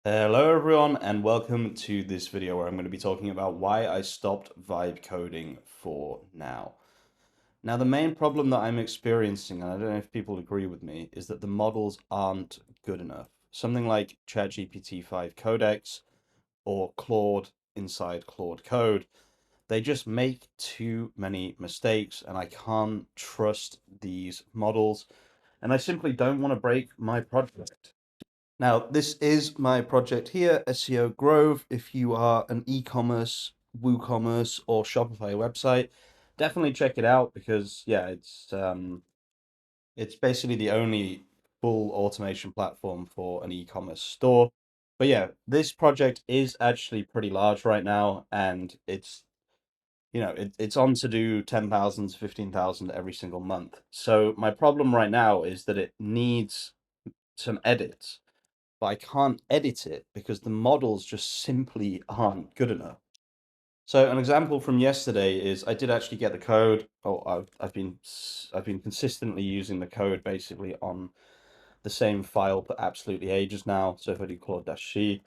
Hello everyone and welcome to this video where I'm going to be talking about why I stopped vibe coding for now. Now the main problem that I'm experiencing, and I don't know if people agree with me, is that the models aren't good enough. Something like ChatGPT 5 Codex or Claude inside Claude Code, they just make too many mistakes and I can't trust these models and I simply don't want to break my project. Now, this is my project here, SEO Grove. If you are an e-commerce, WooCommerce, or Shopify website, definitely check it out because yeah, it's basically the only full automation platform for an e-commerce store. But yeah, this project is actually pretty large right now, and it's on to do 10,000 to 15,000 every single month. So my problem right now is that it needs some edits, but I can't edit it because the models just simply aren't good enough. So an example from yesterday is I did actually get the code. Oh, I've been consistently using the code basically on the same file for absolutely ages now. So if I do Claude-C,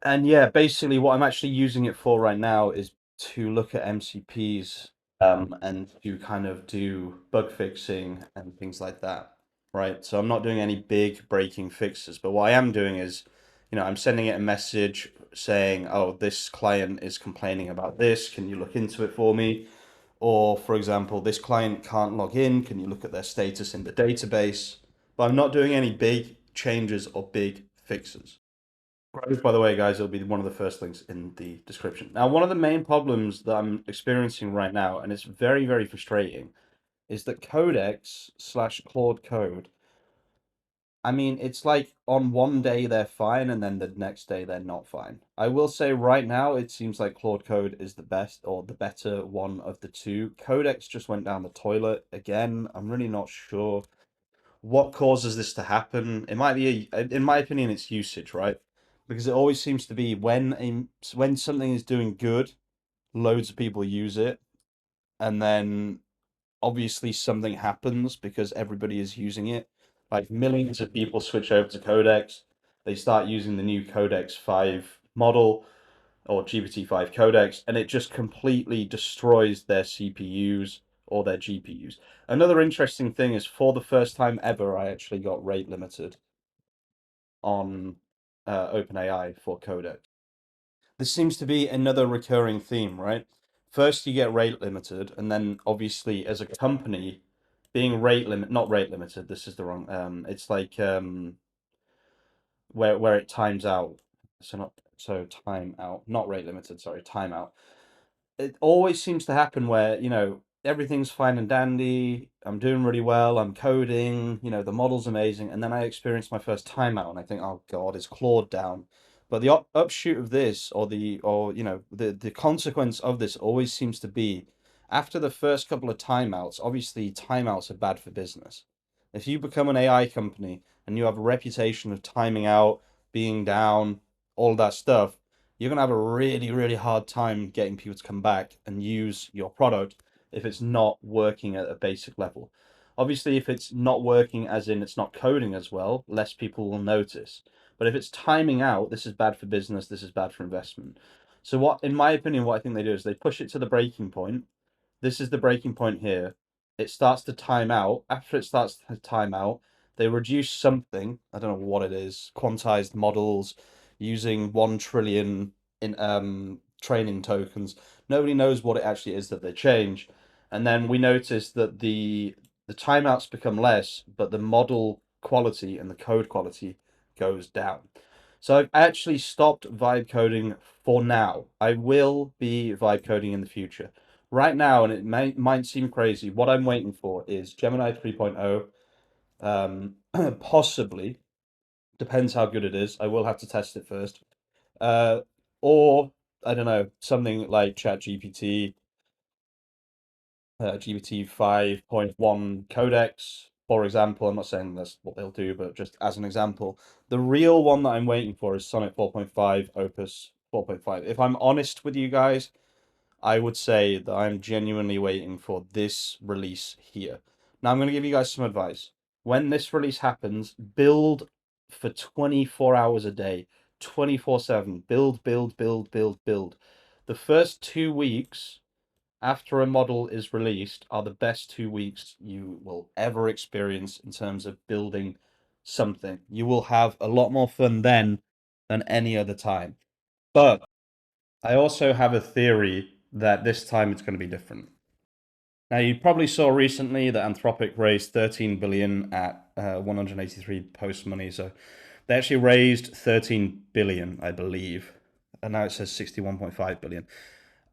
and yeah, basically what I'm actually using it for right now is to look at MCPs and to kind of do bug fixing and things like that, right? So I'm not doing any big breaking fixes, but what I am doing is, I'm sending it a message saying, oh, this client is complaining about this. Can you look into it for me? Or, for example, this client can't log in. Can you look at their status in the database? But I'm not doing any big changes or big fixes. Grove, by the way, guys, it'll be one of the first links in the description. Now, one of the main problems that I'm experiencing right now, and it's very, very frustrating, is that Codex slash Claude Code, I mean, it's like on one day they're fine and then the next day they're not fine. I will say right now, it seems like Claude Code is the best or the better one of the two. Codex just went down the toilet again. I'm really not sure what causes this to happen. It might be, in my opinion, it's usage, right? Because it always seems to be when something is doing good, loads of people use it, and then obviously something happens because everybody is using it. Like millions of people switch over to Codex. They start using the new Codex 5 model or GPT-5 Codex, and it just completely destroys their CPUs or their GPUs. Another interesting thing is for the first time ever, I actually got rate limited on OpenAI for Codex. This seems to be another recurring theme, right? First, you get rate limited, and then obviously, as a company, being not rate limited. This is the wrong. It's like where it times out. So time out, not rate limited. Sorry, time out. It always seems to happen where, everything's fine and dandy. I'm doing really well. I'm coding, the model's amazing. And then I experience my first timeout and I think, oh God, is Claude down? But the upshoot of this the consequence of this always seems to be after the first couple of timeouts, obviously timeouts are bad for business. If you become an AI company and you have a reputation of timing out, being down, all that stuff, you're going to have a really, really hard time getting people to come back and use your product if it's not working at a basic level. Obviously, if it's not working, as in it's not coding as well, less people will notice. But if it's timing out, this is bad for business, this is bad for investment. So, in my opinion, what I think they do is they push it to the breaking point. This is the breaking point here. It starts to time out. After it starts to time out, they reduce something. I don't know what it is. Quantized models using 1 trillion in training tokens. Nobody knows what it actually is that they change. And then we notice that the timeouts become less, but the model quality and the code quality goes down. So I've actually stopped vibe coding for now. I will be vibe coding in the future. Right now, and it might seem crazy, what I'm waiting for is Gemini 3.0, possibly, depends how good it is. I will have to test it first. Uh, or, I don't know, something like ChatGPT, GPT 5.1 Codex, for example. I'm not saying that's what they'll do, but just as an example. The real one that I'm waiting for is Sonnet 4.5, Opus 4.5. If I'm honest with you guys, I would say that I'm genuinely waiting for this release here. Now, I'm going to give you guys some advice. When this release happens, build for 24 hours a day, 24/7. Build, build, build, build, build. The first 2 weeks after a model is released are the best 2 weeks you will ever experience in terms of building something. You will have a lot more fun then than any other time. But I also have a theory that this time it's going to be different. Now, you probably saw recently that Anthropic raised 13 billion at 183 post money. So they actually raised 13 billion, I believe. And now it says 61.5 billion.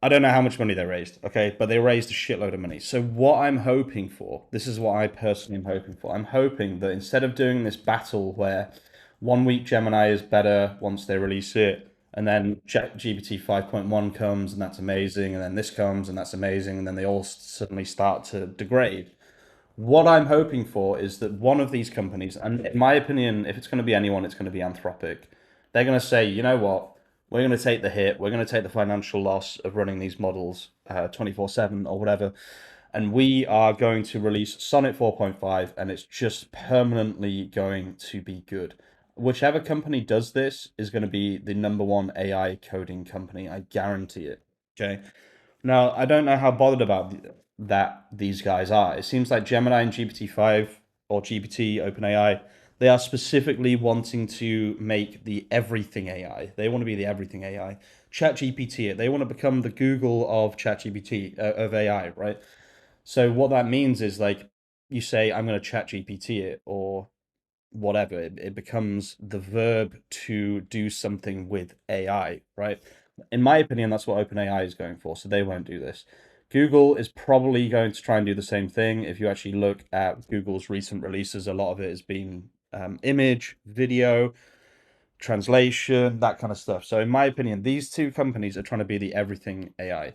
I don't know how much money they raised, okay, but they raised a shitload of money. So what I'm hoping for, this is what I personally am hoping for. I'm hoping that instead of doing this battle where 1 week Gemini is better once they release it, and then GPT 5.1 comes and that's amazing, and then this comes and that's amazing, and then they all suddenly start to degrade. What I'm hoping for is that one of these companies, and in my opinion, if it's going to be anyone, it's going to be Anthropic. They're going to say, you know what? We're going to take the hit. We're going to take the financial loss of running these models 24/7 or whatever. And we are going to release Sonnet 4.5, and it's just permanently going to be good. Whichever company does this is going to be the number one AI coding company. I guarantee it. Okay. Now, I don't know how bothered about that these guys are. It seems like Gemini and GPT-5 or GPT, OpenAI, they are specifically wanting to make the everything AI. They want to be the everything AI. ChatGPT, they want to become the Google of ChatGPT, of AI, right? So what that means is like you say, I'm going to ChatGPT it, or whatever. It becomes the verb to do something with AI, right? In my opinion, that's what OpenAI is going for. So they won't do this. Google is probably going to try and do the same thing. If you actually look at Google's recent releases, a lot of it has been image, video, translation, that kind of stuff. So in my opinion, these two companies are trying to be the everything AI.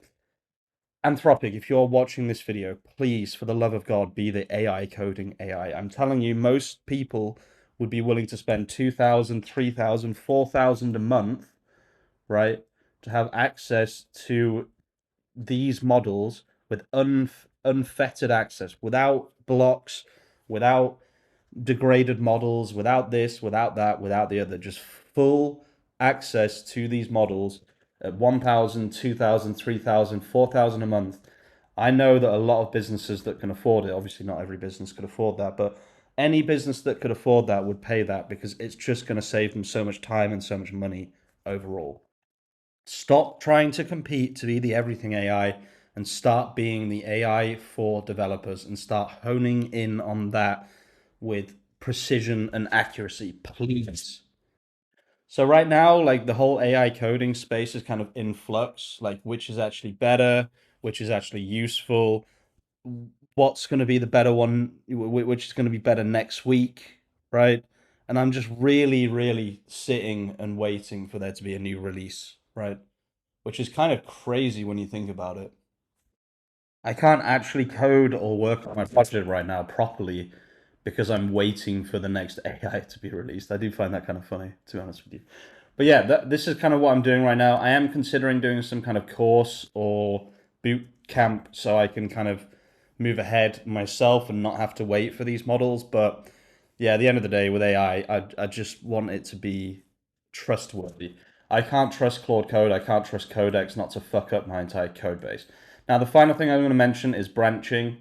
Anthropic, if you're watching this video, please, for the love of God, be the AI coding AI. I'm telling you, most people would be willing to spend 2,000, 3,000, 4,000 a month, right, to have access to these models with unfettered access, without blocks, without degraded models, without this, without that, without the other, just full access to these models at 1,000, 2,000, 3,000, 4,000 a month. I know that a lot of businesses that can afford it, obviously not every business could afford that, but any business that could afford that would pay that because it's just going to save them so much time and so much money overall. Stop trying to compete to be the everything AI and start being the AI for developers and start honing in on that with precision and accuracy, please. So right now, like the whole AI coding space is kind of in flux, like which is actually better, which is actually useful, what's going to be the better one, which is going to be better next week, right? And I'm just really, really sitting and waiting for there to be a new release, right? Which is kind of crazy when you think about it. I can't actually code or work on my project right now properly because I'm waiting for the next AI to be released. I do find that kind of funny, to be honest with you. But yeah, this is kind of what I'm doing right now. I am considering doing some kind of course or boot camp so I can kind of move ahead myself and not have to wait for these models. But yeah, at the end of the day, with AI, I just want it to be trustworthy. I can't trust Claude Code. I can't trust Codex not to fuck up my entire code base. Now, the final thing I'm going to mention is branching.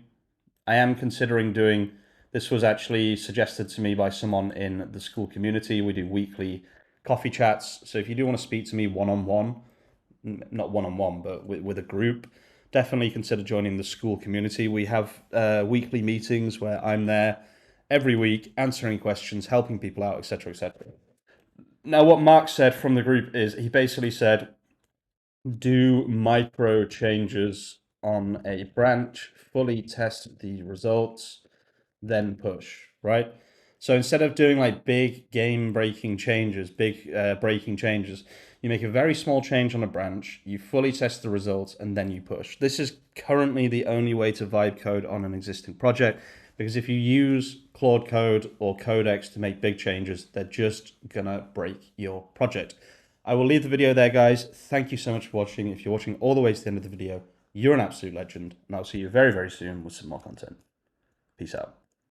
I am considering doing this. Was actually suggested to me by someone in the school community. We do weekly coffee chats. So if you do want to speak to me one on one, not one on one, but with a group, definitely consider joining the school community. We have weekly meetings where I'm there every week answering questions, helping people out, etc., etc. Now, what Mark said from the group is he basically said, do micro changes on a branch, fully test the results, then push, right? So instead of doing like big game breaking changes, big breaking changes, you make a very small change on a branch, you fully test the results, and then you push. This is currently the only way to vibe code on an existing project, because if you use Claude Code or Codex to make big changes, they're just gonna break your project. I will leave the video there, guys. Thank you so much for watching. If you're watching all the way to the end of the video, you're an absolute legend, and I'll see you very, very soon with some more content. Peace out.